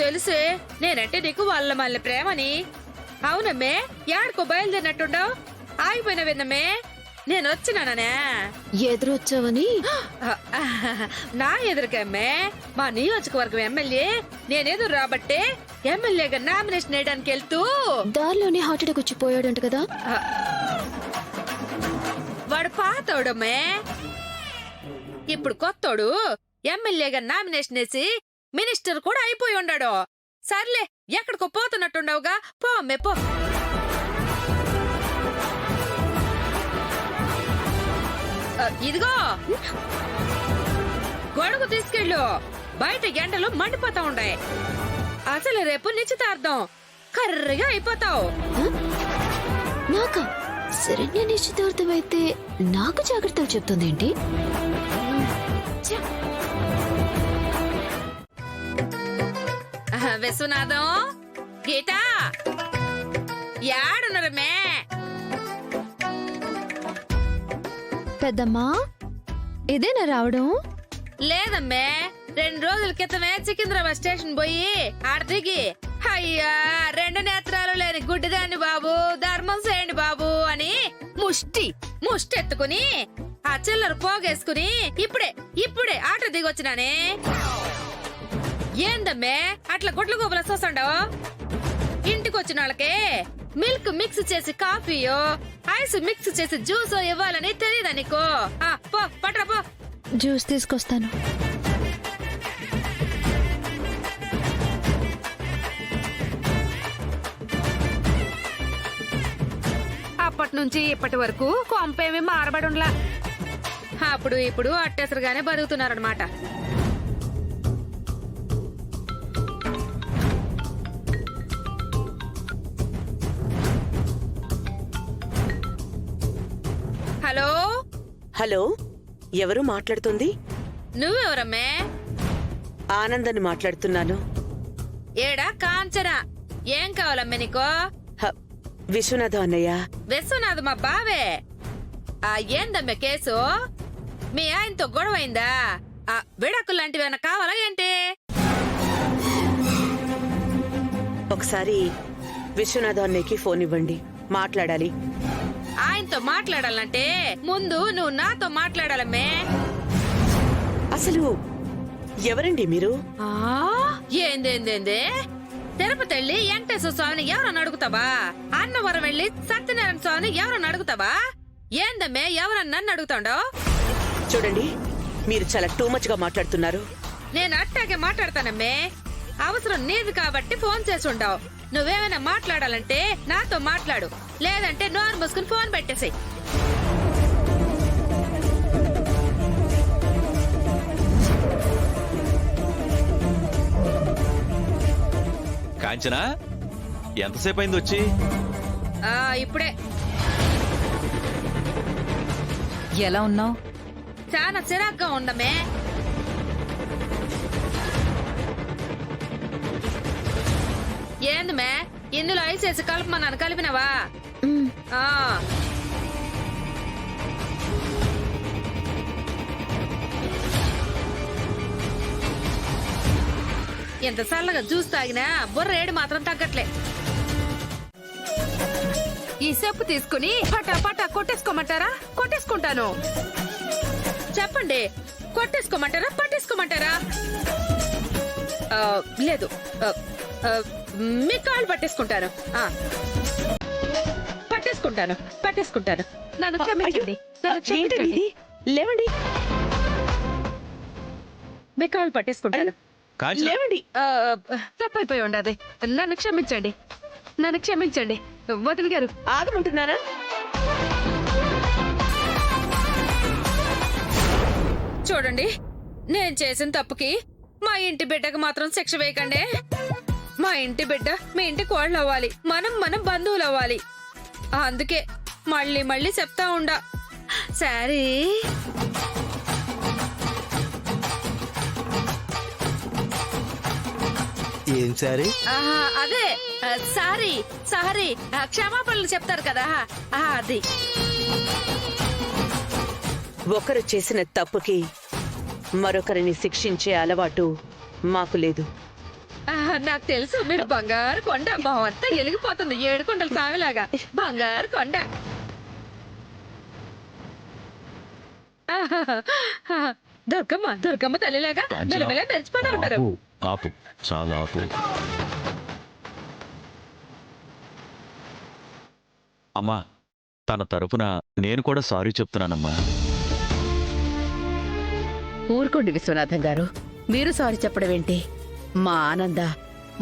తెలిసే నేనంటే నీకు వాళ్ళ మళ్ళీ ప్రేమని. అవునమ్మే, యాడికో బయలుదేరినట్టుండవు, ఆగిపోయినవేందమ్మే? నేను వచ్చినానే. ఎదురొచ్చావని? నా ఎదురుకమ్మే మా నియోజకవర్గం ఎమ్మెల్యే నేనెదురు రాబట్టే ఎమ్మెల్యేగా నామినేషన్ వేయడానికి వెళ్తూ దారిలోనే హార్ట్ అటాక్ వచ్చి పోయాడంట కదా. వాడు పాతోడమ్మే, ఇప్పుడు కొత్తోడు. ఎమ్మెల్యేగా నామినేషన్ వేసి మినిస్టర్ కూడా అయిపోయి ఉన్నాడు. సర్లే, ఎక్కడికో పోతున్నట్టుండవుగా, పో అమ్మే పో. ఇదిగో గొడుగు తీసుకెళ్ళు, బయట ఎండలు మండిపోతా ఉండాయి. అసలు రేపు నిశ్చితార్థం, కర్రగా అయిపోతావు. నాకా? శరణ్య నిశ్చితార్థం అయితే నాకు జాగ్రత్తలు చెప్తుందేంటి? విశ్వనాథం, గీతా, యాడున్నరమ్మే? పెద్దమ్మా, ఇదేనా రావడం? లేదమ్మే, 2 రోజుల క్రితమే సికింద్రాబాద్ స్టేషన్ పోయి ఆడ దిగి, అయ్యా 2 నేత్రాలు లేని గుడ్డిదాన్ని బాబు, ధర్మం చేయండి బాబు అని ముష్టెత్తుకుని ఆ చిల్లర పోగేసుకుని ఇప్పుడే ఆటో దిగొచ్చినానే. ఏందమ్మే అట్లా గుడ్ల గోపుల చూసండవు? ఇంటికొచ్చిన వాళ్ళకే మిల్క్ మిక్స్ చేసి కాఫీయో, ఐస్ మిక్స్ చేసి జ్యూసో ఇవ్వాలని తెలియదా నీకు? పో పట్రా పో. జ్యూస్ తీసుకొస్తాను. అప్పటి నుంచి ఇప్పటి వరకు కొంపేమి మారబడుండ్లా. అప్పుడు ఇప్పుడు అట్టెసరుగానే బతుకుతున్నారనమాట. హలో హలో, ఎవరు మాట్లాడుతుంది? నువ్వెవరమ్మే? ఆనందని మాట్లాడుతున్నాను. ఏడా కాంచనా, ఏం కావాలమ్మే నీకో? విశ్వనాథం అన్నయ్య. విశ్వనాథ్ మా బావే. ఏందమ్మే కేసు? మీ ఆయనతో గొడవైందా? విడాకులు లాంటివి ఏమైనా కావాలా ఏంటి? ఒకసారి విశ్వనాథం అన్నయ్యకి ఫోన్ ఇవ్వండి, మాట్లాడాలి. ఆయనతో మాట్లాడాలంటే ముందు నువ్వు నాతో మాట్లాడాలమ్మే. అసలు ఎవరండి మీరు? ఏందేందేందే? తిరుపతి వెళ్ళి వెంకటేశ్వర స్వామిని ఎవరన్నా అడుగుతావా? అన్నవరం వెళ్ళి సత్యనారాయణ స్వామిని ఎవరన్నా అడుగుతావా? ఏందమ్మే ఎవరన్నా నన్ను అడుగుతాడో? చూడండి, మీరు చాలా టూ మచ్ గా మాట్లాడుతున్నారు. నేను అట్టాగే మాట్లాడతానమ్మే. అవసరం నీది కాబట్టి ఫోన్ చేసి ఉండవు. నువ్వేమైనా మాట్లాడాలంటే నాతో మాట్లాడు, లేదంటే నోరు మూసుకుని ఫోన్ పెట్టేసి. కాంచనా, ఎంతసేపు అయింది వచ్చి? ఇప్పుడే. ఎలా ఉన్నావు? చాలా చిరాగ్గా ఉండమే. ఏందమే ఇందులో ఐస్ వేసి కలపమన్నాను, కలిపినవా? ఎంత చల్లగా జ్యూస్ తాగినా బుర్ర ఏడు మాత్రం తగ్గట్లే. ఈ చెప్పు తీసుకుని పటా పటా కొట్టేసుకోమంటారా? కొట్టేసుకుంటాను. చెప్పండి, కొట్టేసుకోమంటారా పట్టేసుకోమంటారా? లేదు, మీ కాళ్ళు పట్టేసుకుంటాను. పట్టేసుకుంటాను. నన్ను క్షమించండి. లేవండి, మీ కాళ్ళు పట్టేసుకుంటాను. లేవండి. తప్పైపోయి ఉండదు. నన్ను క్షమించండి వదిలి గారు. ఆగమంటున్నారా? చూడండి, నేను చేసిన తప్పుకి మా ఇంటి బిడ్డకు మాత్రం శిక్ష వేయకండి. మా ఇంటి బిడ్డ మీ ఇంటి కోళ్ళు అవ్వాలి, మనం బంధువులు అవ్వాలి. అందుకే మళ్ళీ చెప్తా ఉండా. సరే, ఏం సారీ? అదే సారీ క్షమాపణలు చెప్తారు కదా, అది. ఒకరు చేసిన తప్పుకి మరొకరిని శిక్షించే అలవాటు మాకు లేదు. నాకు తెలుసు మీరు బంగారు కొండ మా అంతా ఎలిగిపోతుంది 7 కొండలు సామిలాగా బంగారు కొండ. దుర్గమ్మ తల్లిలాగా మెల్లమెల్ల మెరిచిపోతూ ఉంటారు. ఆపు చాలా ఆపు. అమ్మా తన తరపున నేను కూడా సారీ చెప్తున్నానమ్మా. ఊరుకోండి విశ్వనాథం గారు, మీరు సారీ చెప్పడం ఏంటి? మా ఆనంద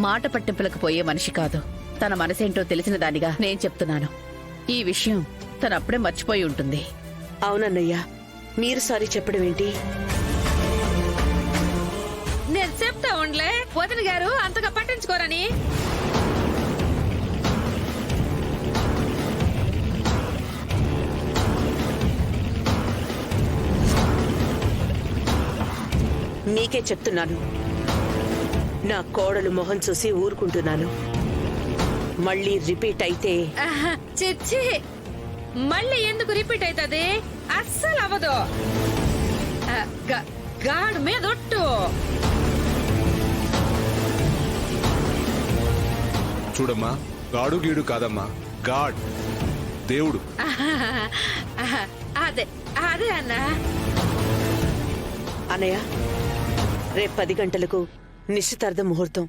మాట పట్టింపులకు పోయే మనిషి కాదు. తన మనసేంటో తెలిసిన దానిగా నేను చెప్తున్నాను. ఈ విషయం తనప్పుడే మర్చిపోయి ఉంటుంది. అవునన్నయ్య, మీరు సారీ చెప్పడం ఏంటి? నేను చెప్తా ఉండలే వదిన గారు అంతగా పట్టించుకోరని. మీకే చెప్తున్నాను, నా కోడలు మొహం చూసి ఊరుకుంటున్నాను. మళ్ళీ రిపీట్ అయితే చిచ్చి మళ్ళీ ఎందుకు రిపీట్ అవుతుంది? అస్సలు అవ్వదు. గాడు మీద ఒట్టు. చూడమ్మా, గాడు గీడు కాదమ్మా, గాడ్, దేవుడు. అదే అదే అన్నా. అన్నయ్య, రేపు 10 గంటలకు నిశ్చితార్థ ముహూర్తం.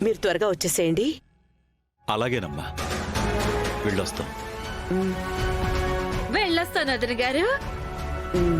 మీరు త్వరగా వచ్చేసేయండి. అలాగేనమ్మా, వెళ్ళొస్తాం. వెళ్ళొస్తాను వదిన గారు. ఉమ్.